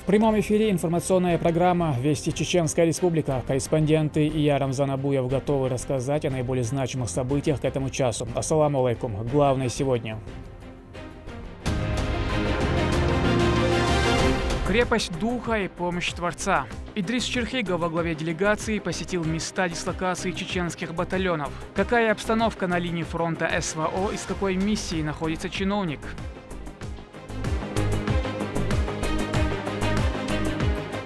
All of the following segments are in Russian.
прямом эфире информационная программа «Вести Чеченская Республика». Корреспонденты Ия Рамзан Абуев готовы рассказать о наиболее значимых событиях к этому часу. Ассаламу алейкум. Главное сегодня. Крепость духа и помощь Творца. Идрис Черхигов во главе делегации посетил места дислокации чеченских батальонов. Какая обстановка на линии фронта СВО и с какой миссией находится чиновник?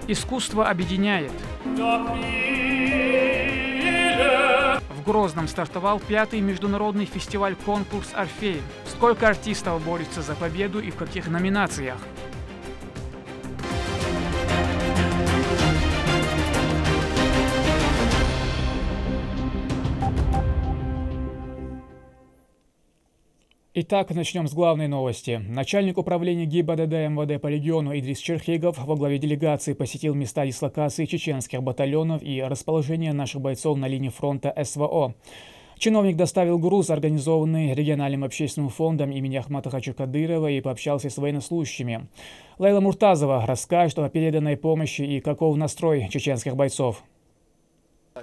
Искусство объединяет. В Грозном стартовал 5-й международный фестиваль-конкурс «Орфей». Сколько артистов борются за победу и в каких номинациях? Итак, начнем с главной новости. Начальник управления ГИБДД МВД по региону Идрис Черхигов во главе делегации посетил места дислокации чеченских батальонов и расположения наших бойцов на линии фронта СВО. Чиновник доставил груз, организованный региональным общественным фондом имени Ахмата Хаджи Кадырова, и пообщался с военнослужащими. Лейла Муртазова расскажет о переданной помощи и каков настрой чеченских бойцов.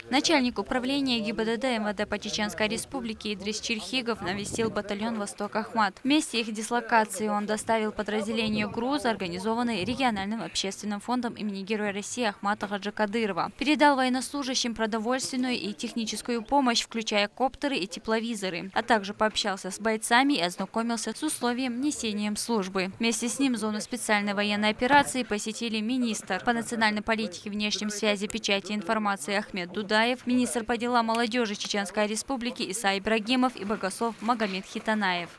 Начальник управления ГИБДД МВД по Чеченской Республике Идрис Черхигов навестил батальон «Восток Ахмат». В месте их дислокации он доставил подразделению груз, организованный региональным общественным фондом имени Героя России Ахмата Хаджи Кадырова. Передал военнослужащим продовольственную и техническую помощь, включая коптеры и тепловизоры, а также пообщался с бойцами и ознакомился с условием несения службы. Вместе с ним зону специальной военной операции посетили министр по национальной политике, внешним связи, печати и информации Ахмед Дудаев, министр по делам молодежи Чеченской Республики Иса Ибрагимов и богослов Магомед Хитанаев.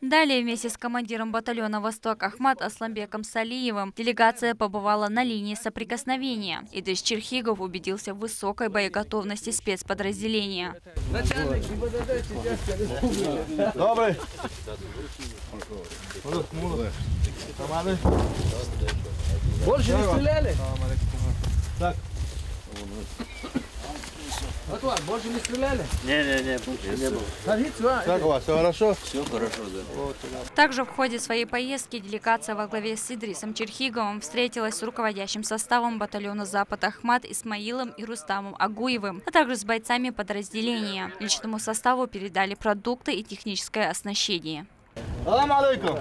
Далее вместе с командиром батальона «Восток» Ахмат Асламбеком Салиевым делегация побывала на линии соприкосновения. Идрис Черхигов убедился в высокой боеготовности спецподразделения. Добрый. Больше не стреляли? Так. Больше не стреляли? Не, больше не было. Как у вас, все хорошо? Все хорошо, да. Также в ходе своей поездки делегация во главе с Идрисом Черхиговым встретилась с руководящим составом батальона «Запад» Ахмат Исмаилом и Рустамом Агуевым, а также с бойцами подразделения. Личному составу передали продукты и техническое оснащение. Салам алейкум.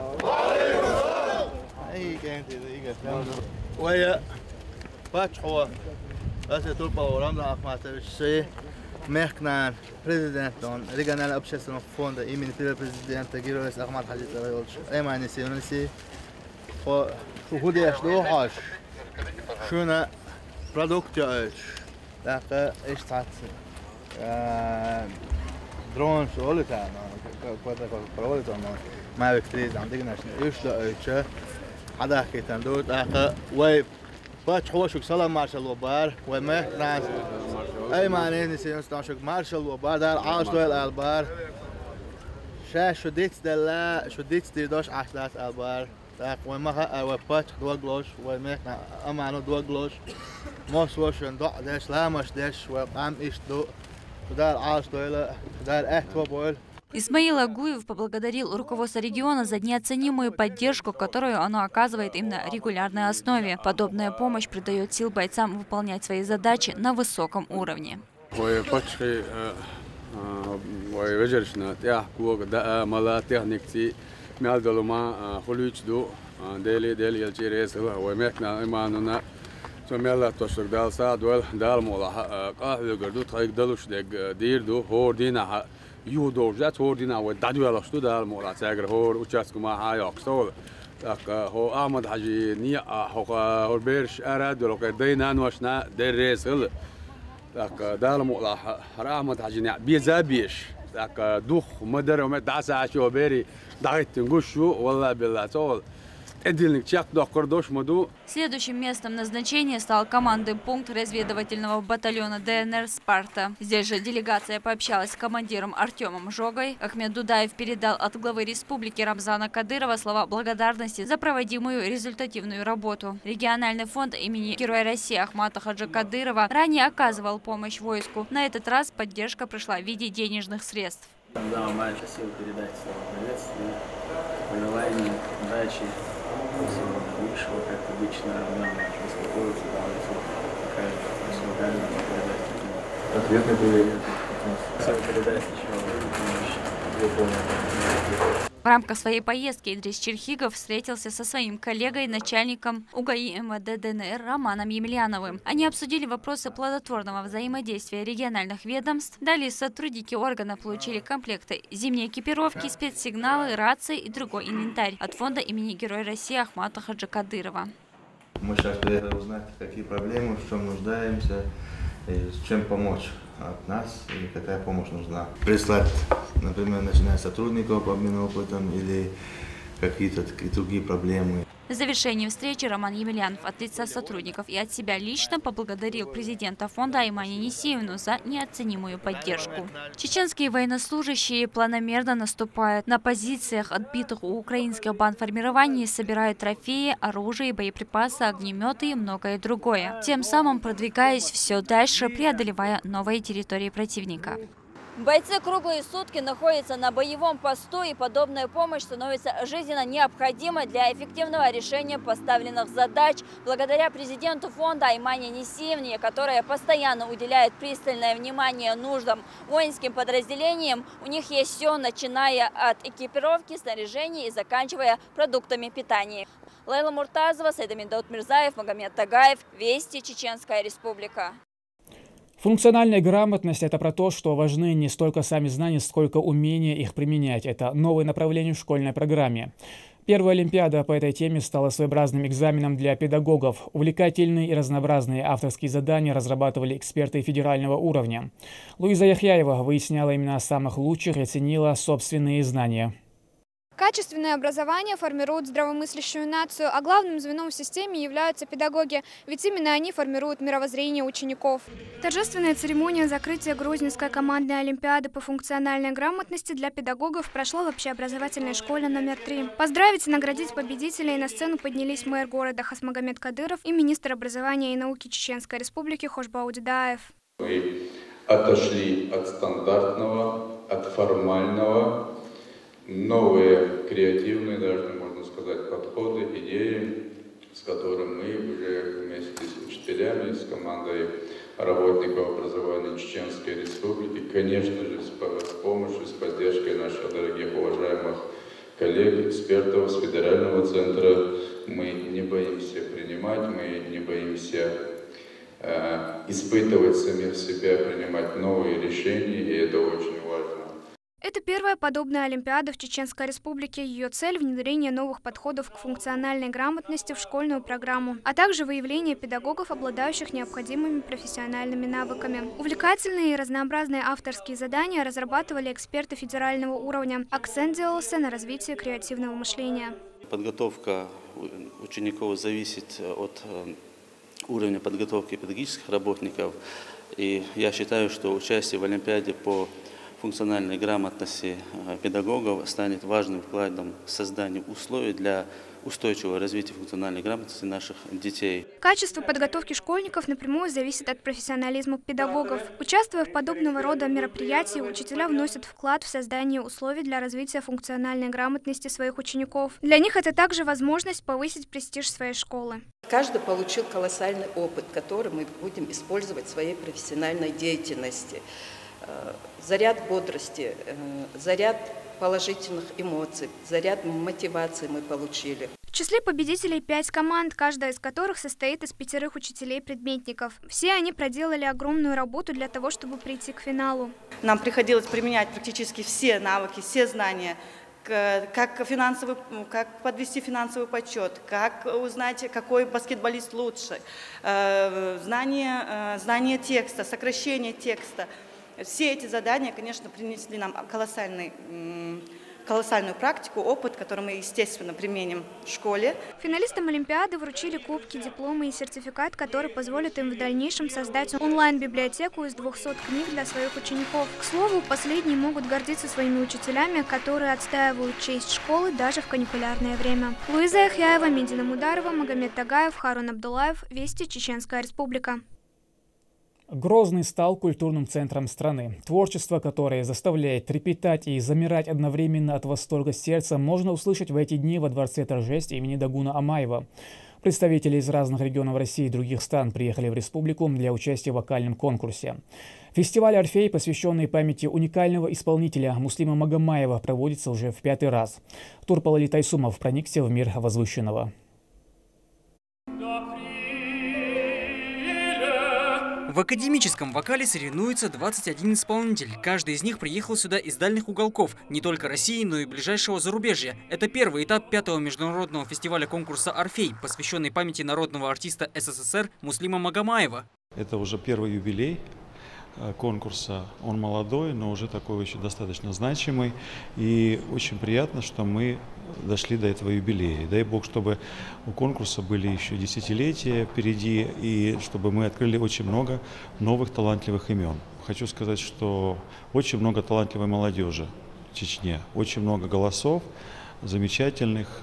Mehknan, президентом регионального общественного фонда имени президента Героя Ахмат Хаджи Кадырова. Эманisi Юниси. Худеш дохаш. Шуна продукты. Так, эштат. Дрон шолита. Какой-то проводит он. Мавик 3 там дигнашный. Ишта. Хада китан дут. Так, вай باتحوشك سلام مارشال وبار ومهناز أي معنى نسيان ستاشك مارشال وبار دار عاش دوال البار شاش شديت دلا شديت تيرداش عشلات البار تاك ومها وبات دوغلوش ومهنا أمانو دوغلوش موسوشن ضع داش لامش داش وقام إيش دو دار عاش دوال دار أهتوا بول. Исмаил Агуев поблагодарил руководство региона за неоценимую поддержку, которую оно оказывает им на регулярной основе. Подобная помощь придает сил бойцам выполнять свои задачи на высоком уровне. Юдовжат хордина ва дадуялашту дал мола сагр хор участкума хаякстол так хо Ахмад Хаджи ни хо берш арад ло кайдайна ношна дересл так дал мола Ахмад Хаджи ни бизабиш так дух мадер ма даса шо бери дайт гушу والله بالله تول Эдильник чак докордош моду. Следующим местом назначения стал командный пункт разведывательного батальона ДНР «Спарта». Здесь же делегация пообщалась с командиром Артемом Жогой. Ахмед Дудаев передал от главы республики Рамзана Кадырова слова благодарности за проводимую результативную работу. Региональный фонд имени Героя России Ахмата Хаджи Кадырова ранее оказывал помощь войску. На этот раз поддержка пришла в виде денежных средств. Хотел передать слова приветствия, пожелания, удачи, всего наилучшего, как обычно, нам беспокоиться, такая солидарная передать. Ответный привет. Хотел передать еще помощь. В рамках своей поездки Идрис Черхигов встретился со своим коллегой, начальником УГАИ МВД ДНР Романом Емельяновым. Они обсудили вопросы плодотворного взаимодействия региональных ведомств. Далее сотрудники органов получили комплекты зимней экипировки, спецсигналы, рации и другой инвентарь от фонда имени Героя России Ахмата Хаджи Кадырова. Мы сейчас приехали узнать, какие проблемы, в чем нуждаемся, и с чем помочь от нас и какая помощь нужна. Прислать, например, начиная с сотрудников по обмену опытом или какие-то другие проблемы. В завершении встречи Роман Емельянов от лица сотрудников и от себя лично поблагодарил президента фонда Аймани Несиевну за неоценимую поддержку. Чеченские военнослужащие планомерно наступают на позициях отбитых у украинских бандформирований, собирают трофеи, оружие, боеприпасы, огнеметы и многое другое. Тем самым продвигаясь все дальше, преодолевая новые территории противника. Бойцы круглые сутки находятся на боевом посту, и подобная помощь становится жизненно необходимой для эффективного решения поставленных задач. Благодаря президенту фонда Аймане Несиевне, которая постоянно уделяет пристальное внимание нуждам воинским подразделениям, у них есть все, начиная от экипировки, снаряжения и заканчивая продуктами питания. Лейла Муртазова, Сайдамин Даутмирзаев, Магомед Тагаев. Вести, Чеченская Республика. Функциональная грамотность – это про то, что важны не столько сами знания, сколько умение их применять. Это новое направление в школьной программе. Первая олимпиада по этой теме стала своеобразным экзаменом для педагогов. Увлекательные и разнообразные авторские задания разрабатывали эксперты федерального уровня. Луиза Яхьяева выясняла имена самых лучших и оценила собственные знания. Качественное образование формирует здравомыслящую нацию, а главным звеном в системе являются педагоги, ведь именно они формируют мировоззрение учеников. Торжественная церемония закрытия Грозненской командной олимпиады по функциональной грамотности для педагогов прошла в общеобразовательной школе номер 3. Поздравить и наградить победителей на сцену поднялись мэр города Хасмагомед Кадыров и министр образования и науки Чеченской Республики Хошбау Дудаев. Мы отошли от стандартного, от формального. Новые креативные, даже можно сказать, подходы, идеи, с которыми мы уже вместе с учителями, с командой работников образования Чеченской Республики, конечно же, с помощью, с поддержкой наших дорогих уважаемых коллег, экспертов с федерального центра, мы не боимся принимать, мы не боимся испытывать самих себя, принимать новые решения, и это очень важно. Это первая подобная олимпиада в Чеченской Республике. Ее цель – внедрение новых подходов к функциональной грамотности в школьную программу, а также выявление педагогов, обладающих необходимыми профессиональными навыками. Увлекательные и разнообразные авторские задания разрабатывали эксперты федерального уровня. Акцент делался на развитии креативного мышления. Подготовка учеников зависит от уровня подготовки педагогических работников. И я считаю, что участие в олимпиаде по функциональной грамотности педагогов станет важным вкладом в создание условий для устойчивого развития функциональной грамотности наших детей. Качество подготовки школьников напрямую зависит от профессионализма педагогов. Участвуя в подобного рода мероприятиях, учителя вносят вклад в создание условий для развития функциональной грамотности своих учеников. Для них это также возможность повысить престиж своей школы. Каждый получил колоссальный опыт, который мы будем использовать в своей профессиональной деятельности. Заряд бодрости, заряд положительных эмоций, заряд мотивации мы получили. В числе победителей 5 команд, каждая из которых состоит из 5 учителей-предметников. Все они проделали огромную работу для того, чтобы прийти к финалу. Нам приходилось применять практически все навыки, все знания, как подвести финансовый подсчет, как узнать, какой баскетболист лучше, знание текста, сокращение текста. Все эти задания, конечно, принесли нам колоссальный колоссальную практику, опыт, который мы, естественно, применим в школе. Финалистам Олимпиады вручили кубки, дипломы и сертификат, который позволит им в дальнейшем создать онлайн-библиотеку из 200 книг для своих учеников. К слову, последние могут гордиться своими учителями, которые отстаивают честь школы даже в каникулярное время. Луиза Яхяева, Медина Мударова, Магомед Тагаев, Харун Абдулаев. Вести, Чеченская Республика. Грозный стал культурным центром страны. Творчество, которое заставляет трепетать и замирать одновременно от восторга сердца, можно услышать в эти дни во Дворце торжеств имени Дагуна Амаева. Представители из разных регионов России и других стран приехали в республику для участия в вокальном конкурсе. Фестиваль «Орфей», посвященный памяти уникального исполнителя Муслима Магомаева, проводится уже в 5-й раз. Турпал Тайсумов проникся в мир возвышенного. В академическом вокале соревнуются 21 исполнитель. Каждый из них приехал сюда из дальних уголков, не только России, но и ближайшего зарубежья. Это первый этап 5-го международного фестиваля конкурса «Орфей», посвященный памяти народного артиста СССР Муслима Магомаева. Это уже первый юбилей конкурса. Он молодой, но уже такой очень достаточно значимый. И очень приятно, что мы дошли до этого юбилея. Дай Бог, чтобы у конкурса были еще десятилетия впереди, и чтобы мы открыли очень много новых талантливых имен. Хочу сказать, что очень много талантливой молодежи в Чечне, очень много голосов замечательных.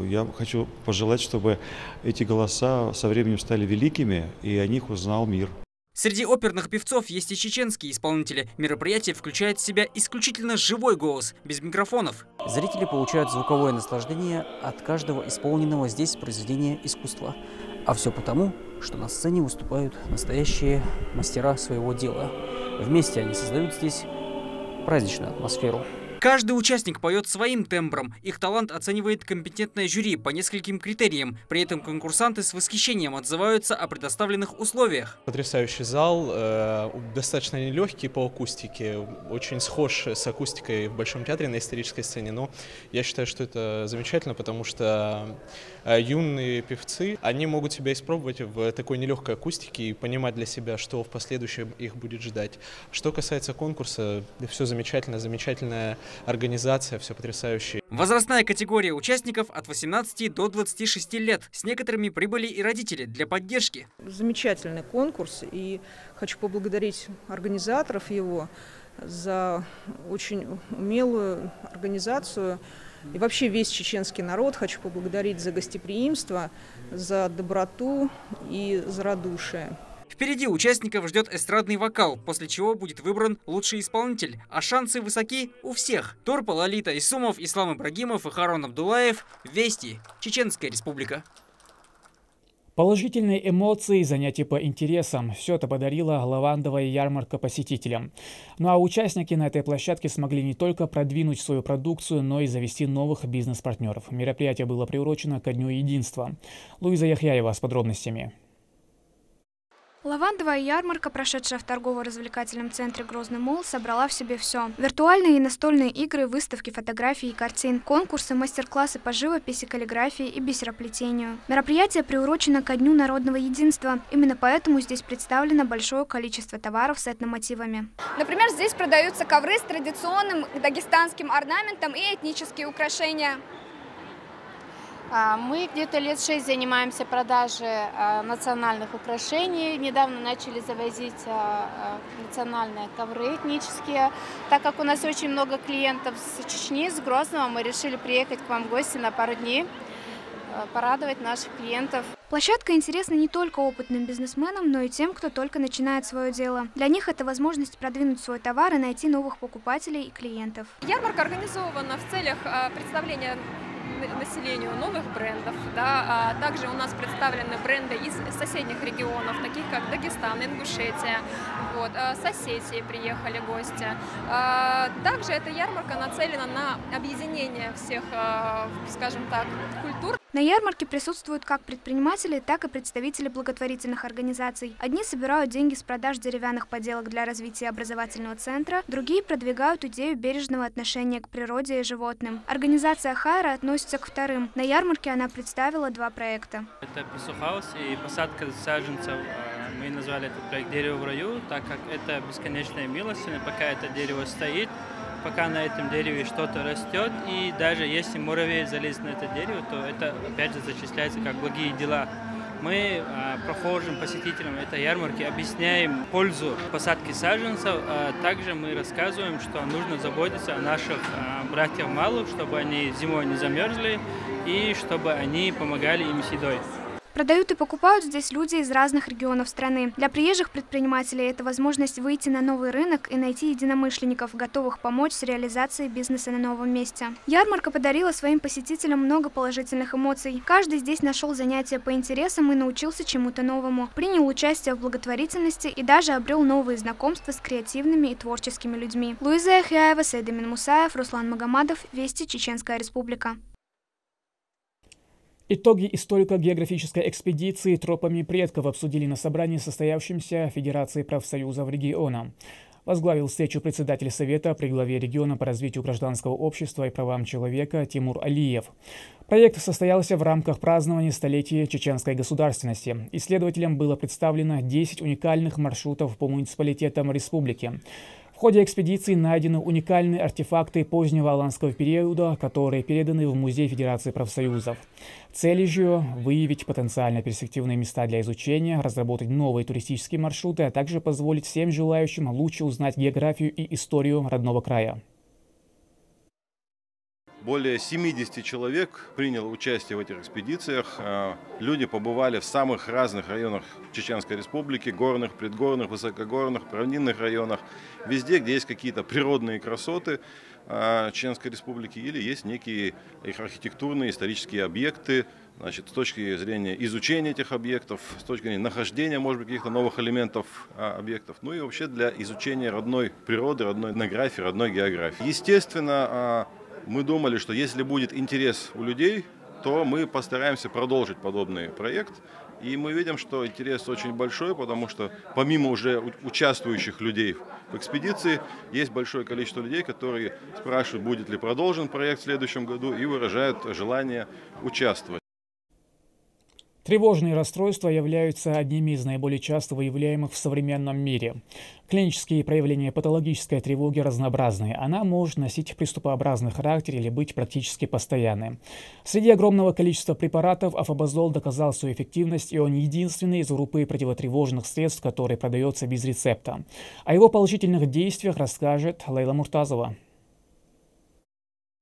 Я хочу пожелать, чтобы эти голоса со временем стали великими, и о них узнал мир. Среди оперных певцов есть и чеченские исполнители. Мероприятие включает в себя исключительно живой голос, без микрофонов. Зрители получают звуковое наслаждение от каждого исполненного здесь произведения искусства. А все потому, что на сцене выступают настоящие мастера своего дела. Вместе они создают здесь праздничную атмосферу. Каждый участник поет своим тембром. Их талант оценивает компетентное жюри по нескольким критериям. При этом конкурсанты с восхищением отзываются о предоставленных условиях. Потрясающий зал, достаточно нелегкий по акустике, очень схож с акустикой в Большом театре на исторической сцене. Но я считаю, что это замечательно, потому что юные певцы, они могут себя испробовать в такой нелегкой акустике и понимать для себя, что в последующем их будет ждать. Что касается конкурса, все замечательно, замечательная организация, все потрясающе. Возрастная категория участников от 18 до 26 лет. С некоторыми прибыли и родители для поддержки. Замечательный конкурс, и хочу поблагодарить организаторов его за очень умелую организацию. И вообще весь чеченский народ хочу поблагодарить за гостеприимство, за доброту и за радушие. Впереди участников ждет эстрадный вокал, после чего будет выбран лучший исполнитель. А шансы высоки у всех. Турпал Тайсумов, Ислам Ибрагимов и Харун Абдулаев. Вести. Чеченская Республика. Положительные эмоции и занятия по интересам – все это подарила лавандовая ярмарка посетителям. Ну а участники на этой площадке смогли не только продвинуть свою продукцию, но и завести новых бизнес-партнеров. Мероприятие было приурочено ко Дню единства. Луиза Яхяева с подробностями. Лавандовая ярмарка, прошедшая в торгово-развлекательном центре «Грозный молл», собрала в себе все. Виртуальные и настольные игры, выставки фотографий и картин, конкурсы, мастер-классы по живописи, каллиграфии и бисероплетению. Мероприятие приурочено ко Дню народного единства. Именно поэтому здесь представлено большое количество товаров с этномотивами. Например, здесь продаются ковры с традиционным дагестанским орнаментом и этнические украшения. Мы где-то лет 6 занимаемся продажей национальных украшений. Недавно начали завозить национальные ковры этнические. Так как у нас очень много клиентов с Чечни, с Грозного, мы решили приехать к вам в гости на пару дней, порадовать наших клиентов. Площадка интересна не только опытным бизнесменам, но и тем, кто только начинает свое дело. Для них это возможность продвинуть свой товар и найти новых покупателей и клиентов. Ярмарка организована в целях представления населению новых брендов. Да. Также у нас представлены бренды из соседних регионов, таких как Дагестан, Ингушетия, вот, с Осетии приехали гости. Также эта ярмарка нацелена на объединение всех, скажем так, культур. На ярмарке присутствуют как предприниматели, так и представители благотворительных организаций. Одни собирают деньги с продаж деревянных поделок для развития образовательного центра, другие продвигают идею бережного отношения к природе и животным. Организация «Хайра» относится к вторым. На ярмарке она представила 2 проекта. Это песохаус и посадка саженцев. Мы назвали этот проект «Дерево в раю», так как это бесконечная милость, пока это дерево стоит, пока на этом дереве что-то растет, и даже если муравей залезет на это дерево, то это опять же зачисляется как благие дела. Мы прохожим посетителям этой ярмарки объясняем пользу посадки саженцев, а также мы рассказываем, что нужно заботиться о наших братьях малых, чтобы они зимой не замерзли и чтобы они помогали им с едой. Продают и покупают здесь люди из разных регионов страны. Для приезжих предпринимателей это возможность выйти на новый рынок и найти единомышленников, готовых помочь с реализацией бизнеса на новом месте. Ярмарка подарила своим посетителям много положительных эмоций. Каждый здесь нашел занятия по интересам и научился чему-то новому. Принял участие в благотворительности и даже обрел новые знакомства с креативными и творческими людьми. Луиза Яхяева, Сейдамин Мусаев, Руслан Магомадов. Вести, Чеченская Республика. Итоги историко-географической экспедиции «Тропами предков» обсудили на собрании, состоявшемся Федерации профсоюзов региона. Возглавил встречу председатель Совета при главе региона по развитию гражданского общества и правам человека Тимур Алиев. Проект состоялся в рамках празднования столетия чеченской государственности. Исследователям было представлено 10 уникальных маршрутов по муниципалитетам республики. В ходе экспедиции найдены уникальные артефакты позднего аланского периода, которые переданы в Музей Федерации профсоюзов. Целью же – выявить потенциально перспективные места для изучения, разработать новые туристические маршруты, а также позволить всем желающим лучше узнать географию и историю родного края. Более 70 человек приняло участие в этих экспедициях. Люди побывали в самых разных районах Чеченской Республики, горных, предгорных, высокогорных, равнинных районах. Везде, где есть какие-то природные красоты Чеченской Республики или есть некие их архитектурные, исторические объекты. Значит, с точки зрения изучения этих объектов, с точки зрения нахождения, может быть, каких-то новых элементов объектов, ну и вообще для изучения родной природы, родной этнографии, родной географии. Естественно, мы думали, что если будет интерес у людей, то мы постараемся продолжить подобный проект. И мы видим, что интерес очень большой, потому что помимо уже участвующих людей в экспедиции, есть большое количество людей, которые спрашивают, будет ли продолжен проект в следующем году и выражают желание участвовать. Тревожные расстройства являются одними из наиболее часто выявляемых в современном мире. Клинические проявления патологической тревоги разнообразны. Она может носить приступообразный характер или быть практически постоянной. Среди огромного количества препаратов афобазол доказал свою эффективность, и он единственный из группы противотревожных средств, который продается без рецепта. О его положительных действиях расскажет Лейла Муртазова.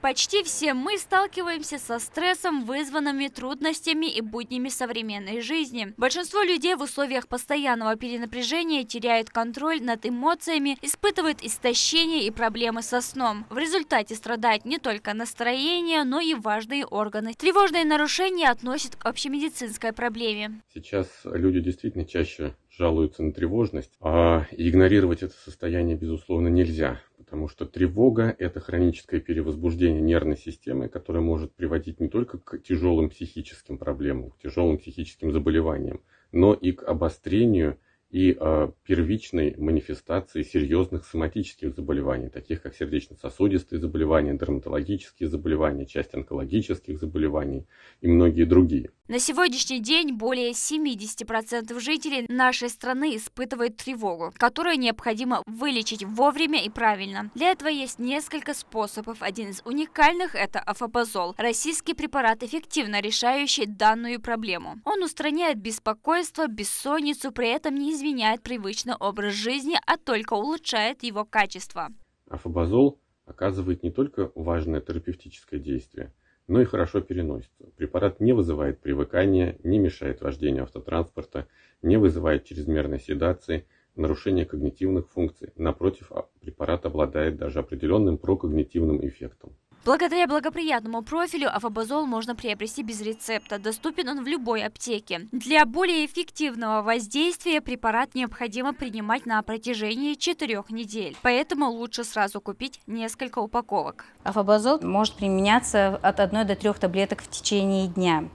Почти все мы сталкиваемся со стрессом, вызванными трудностями и буднями современной жизни. Большинство людей в условиях постоянного перенапряжения теряют контроль над эмоциями, испытывают истощение и проблемы со сном. В результате страдает не только настроение, но и важные органы. Тревожные нарушения относят к общемедицинской проблеме. Сейчас люди действительно чаще жалуются на тревожность, а игнорировать это состояние, безусловно, нельзя. Потому что тревога – это хроническое перевозбуждение нервной системы, которое может приводить не только к тяжелым психическим проблемам, к тяжелым психическим заболеваниям, но и к обострению и первичной манифестации серьезных соматических заболеваний, таких как сердечно-сосудистые заболевания, дерматологические заболевания, часть онкологических заболеваний и многие другие. На сегодняшний день более 70% жителей нашей страны испытывают тревогу, которую необходимо вылечить вовремя и правильно. Для этого есть несколько способов. Один из уникальных – это афобазол, российский препарат, эффективно решающий данную проблему. Он устраняет беспокойство, бессонницу, при этом не изменяет привычный образ жизни, а только улучшает его качество. Афобазол оказывает не только важное терапевтическое действие, но и хорошо переносится. Препарат не вызывает привыкания, не мешает вождению автотранспорта, не вызывает чрезмерной седации, нарушения когнитивных функций. Напротив, препарат обладает даже определенным прокогнитивным эффектом. Благодаря благоприятному профилю афобазол можно приобрести без рецепта. Доступен он в любой аптеке. Для более эффективного воздействия препарат необходимо принимать на протяжении 4 недель. Поэтому лучше сразу купить несколько упаковок. Афобазол может применяться от 1 до 3 таблеток в течение дня,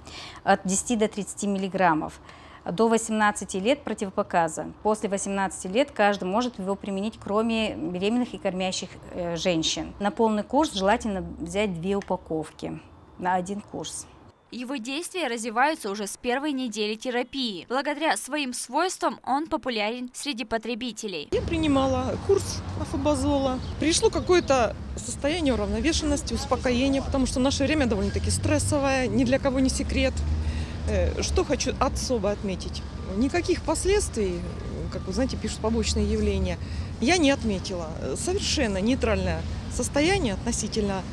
от 10 до 30 миллиграммов. До 18 лет противопоказа. После 18 лет каждый может его применить, кроме беременных и кормящих женщин. На полный курс желательно взять 2 упаковки на 1 курс. Его действия развиваются уже с первой недели терапии. Благодаря своим свойствам он популярен среди потребителей. Я принимала курс афобазола. Пришло какое-то состояние уравновешенности, успокоения, потому что наше время довольно-таки стрессовое, ни для кого не секрет. Что хочу особо отметить. Никаких последствий, как вы знаете, пишут побочные явления, я не отметила. Совершенно нейтральное состояние относительно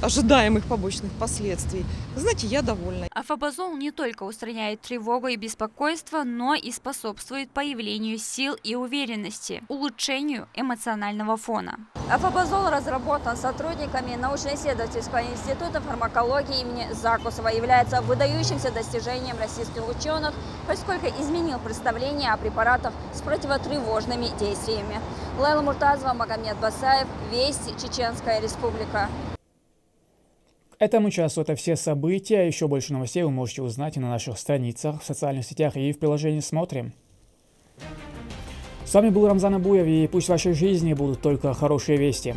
ожидаемых побочных последствий. Знаете, я довольна. Афобазол не только устраняет тревогу и беспокойство, но и способствует появлению сил и уверенности, улучшению эмоционального фона. Афобазол разработан сотрудниками научно-исследовательского института фармакологии имени Закусова, является выдающимся достижением российских ученых, поскольку изменил представление о препаратах с противотревожными действиями. Лейла Муртазова, Магомед Басаев, Вести, Чеченская Республика. К этому часу это все события. Еще больше новостей вы можете узнать и на наших страницах, в социальных сетях и в приложении «Смотрим». С вами был Рамзан Абуев, и пусть в вашей жизни будут только хорошие вести.